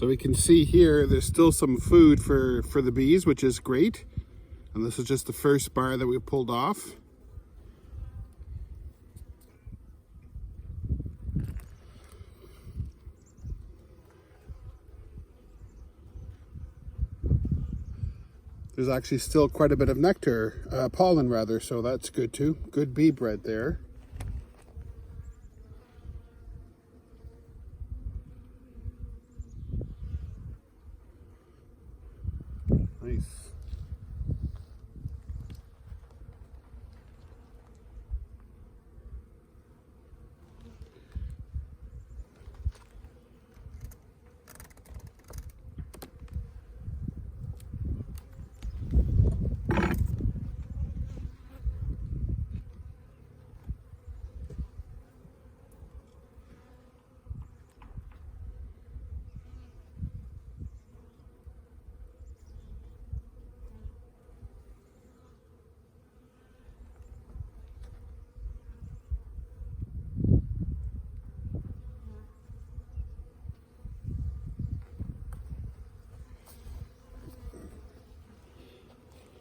So we can see here there's still some food for the bees, which is great. And this is just the first bar that we pulled off. There's actually still quite a bit of nectar, pollen rather, so that's good too. Good bee bread there. Nice.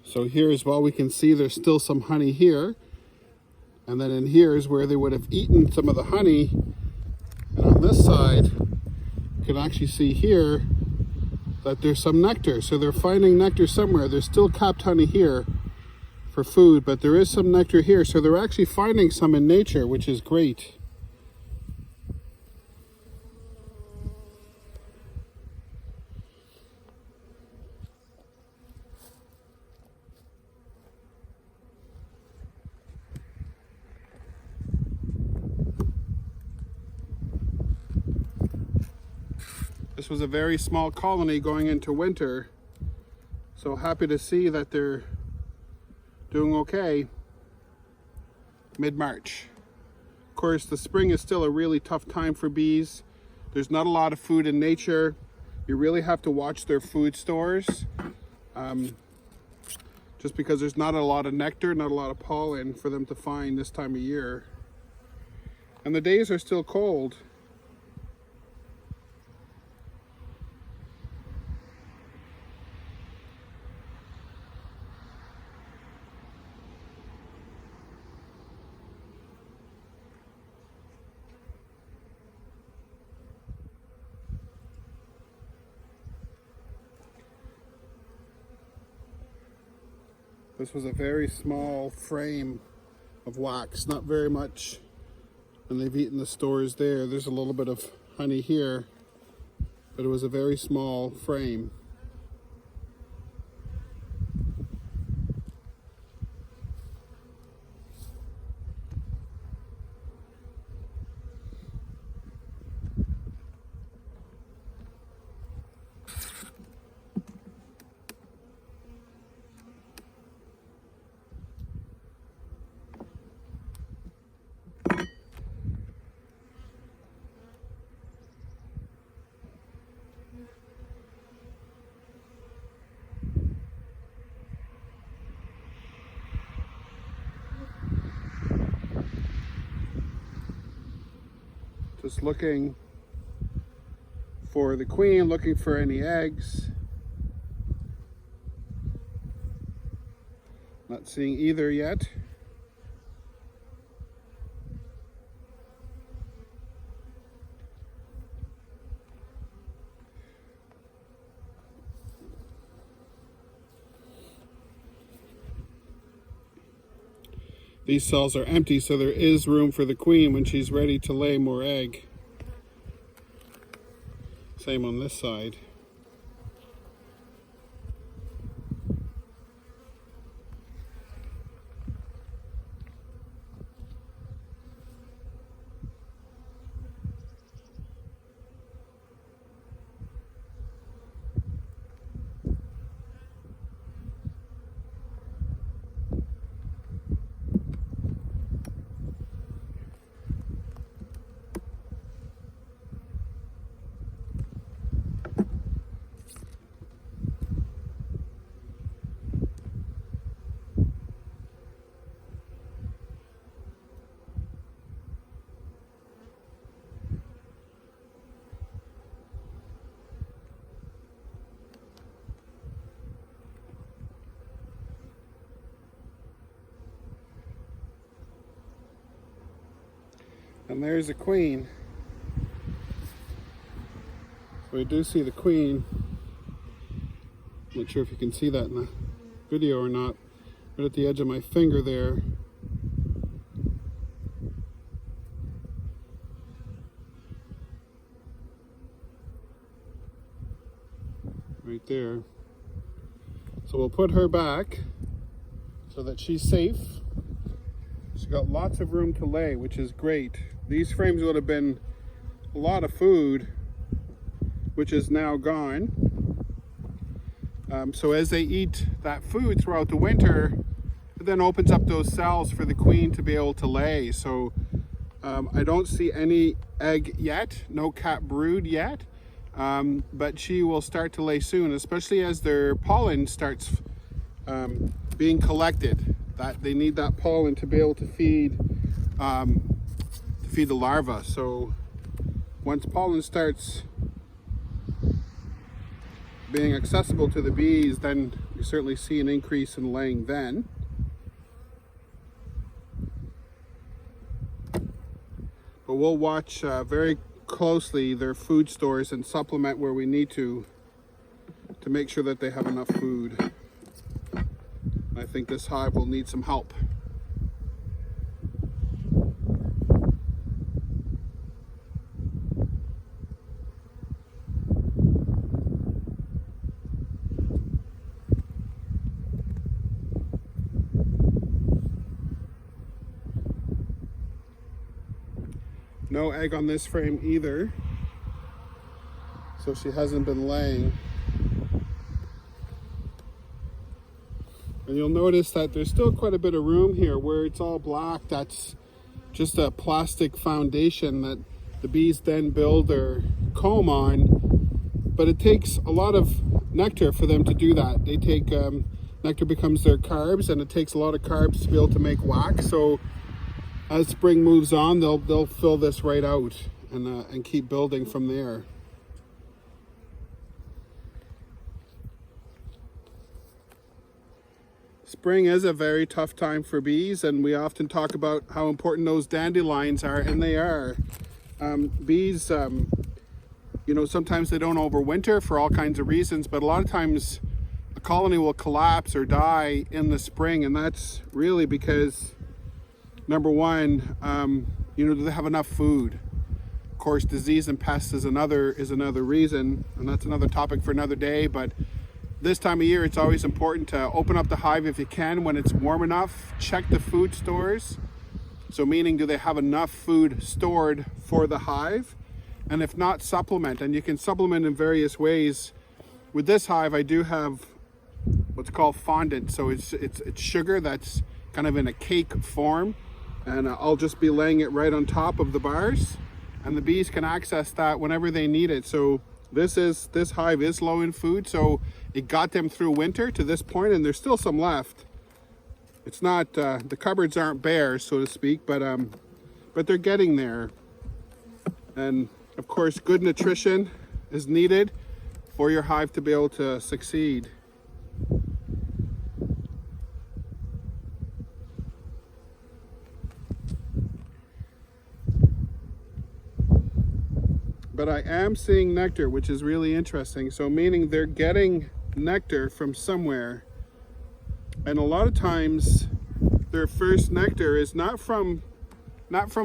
So here as well, we can see there's still some honey here. And then in here is where they would have eaten some of the honey. And on this side, you can actually see here that there's some nectar. So they're finding nectar somewhere. There's still capped honey here for food, but there is some nectar here. So they're actually finding some in nature, which is great. This was a very small colony going into winter, so happy to see that they're doing okay mid-March. Of course, the spring is still a really tough time for bees. There's not a lot of food in nature. You really have to watch their food stores, just because there's not a lot of nectar, not a lot of pollen for them to find this time of year. And the days are still cold. This was a very small frame of wax, not very much. And they've eaten the stores there. There's a little bit of honey here, but it was a very small frame. Just looking for the queen, looking for any eggs. Not seeing either yet. These cells are empty, so there is room for the queen when she's ready to lay more egg. Same on this side. And there's the queen. We do see the queen. Not sure if you can see that in the video or not. Right at the edge of my finger there. Right there. So we'll put her back so that she's safe. She's got lots of room to lay, which is great. These frames would have been a lot of food, which is now gone. So as they eat that food throughout the winter, it then opens up those cells for the queen to be able to lay. So I don't see any egg yet, no cat brood yet, but she will start to lay soon, especially as their pollen starts being collected. That they need that pollen to be able to feed the larva. So once pollen starts being accessible to the bees, then you certainly see an increase in laying then. But we'll watch very closely their food stores and supplement where we need to make sure that they have enough food. I think this hive will need some help. No egg on this frame either, so she hasn't been laying. And you'll notice that there's still quite a bit of room here where it's all black. That's just a plastic foundation that the bees then build their comb on. But it takes a lot of nectar for them to do that. They take, nectar becomes their carbs, and it takes a lot of carbs to be able to make wax. So as spring moves on, they'll fill this right out and keep building from there. Spring is a very tough time for bees, and we often talk about how important those dandelions are, and they are. Bees, you know, sometimes they don't overwinter for all kinds of reasons, but a lot of times a colony will collapse or die in the spring, and that's really because, number one, you know, do they have enough food? Of course, disease and pests is another reason, and that's another topic for another day. But this time of year, it's always important to open up the hive if you can when it's warm enough. Check the food stores. So meaning, do they have enough food stored for the hive? And if not, supplement. And you can supplement in various ways. With this hive, I do have what's called fondant. So it's sugar that's kind of in a cake form. And I'll just be laying it right on top of the bars. And the bees can access that whenever they need it. So this hive is low in food, so it got them through winter to this point, and there's still some left. It's not the cupboards aren't bare, so to speak, but they're getting there. And of course, good nutrition is needed for your hive to be able to succeed. But I am seeing nectar, which is really interesting. So meaning they're getting nectar from somewhere. And a lot of times their first nectar is not from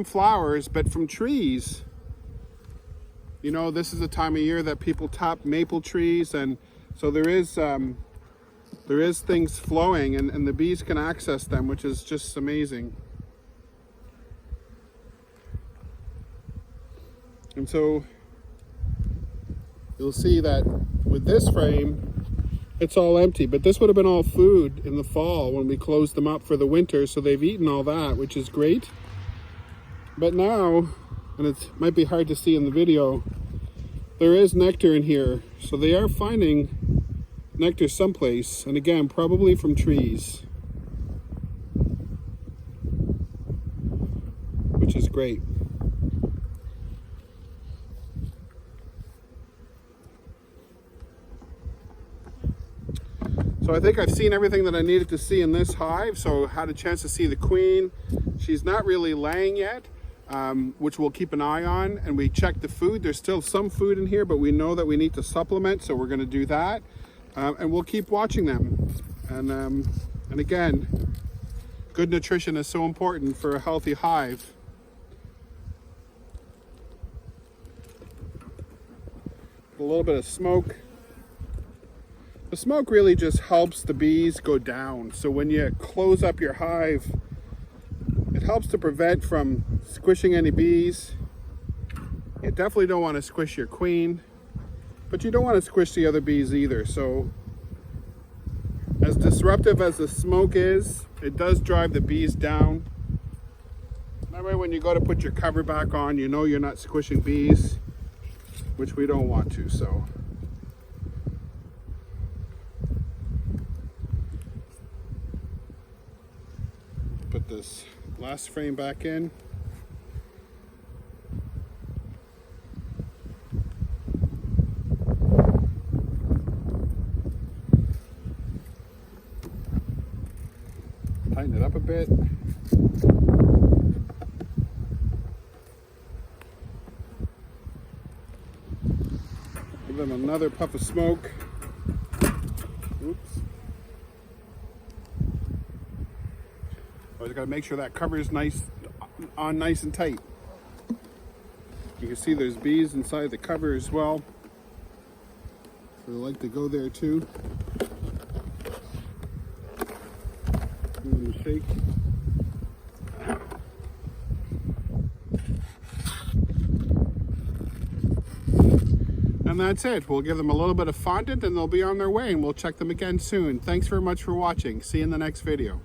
flowers, but from trees. You know, this is the time of year that people tap maple trees, and so there is things flowing, and the bees can access them, which is just amazing. And so you'll see that with this frame, it's all empty, but this would have been all food in the fall when we closed them up for the winter, so they've eaten all that, which is great. But now, and it might be hard to see in the video, there is nectar in here, so they are finding nectar someplace, and again, probably from trees, which is great. So I think I've seen everything that I needed to see in this hive. So I had a chance to see the queen. She's not really laying yet. which we'll keep an eye on, and we check the food. There's still some food in here, but we know that we need to supplement, so we're going to do that. And we'll keep watching them. And again, good nutrition is so important for a healthy hive. A little bit of smoke. The smoke really just helps the bees go down. So when you close up your hive, it helps to prevent from squishing any bees. You definitely don't want to squish your queen, but you don't want to squish the other bees either. So as disruptive as the smoke is, it does drive the bees down. That way when you go to put your cover back on, you know you're not squishing bees, which we don't want to. So put this last frame back in. Tighten it up a bit. Give them another puff of smoke. Oops. Always got to make sure that cover is nice and tight. You can see there's bees inside the cover as well, so they like to go there too. Shake. And that's it. We'll give them a little bit of fondant and they'll be on their way, and we'll check them again soon. Thanks very much for watching. See you in the next video.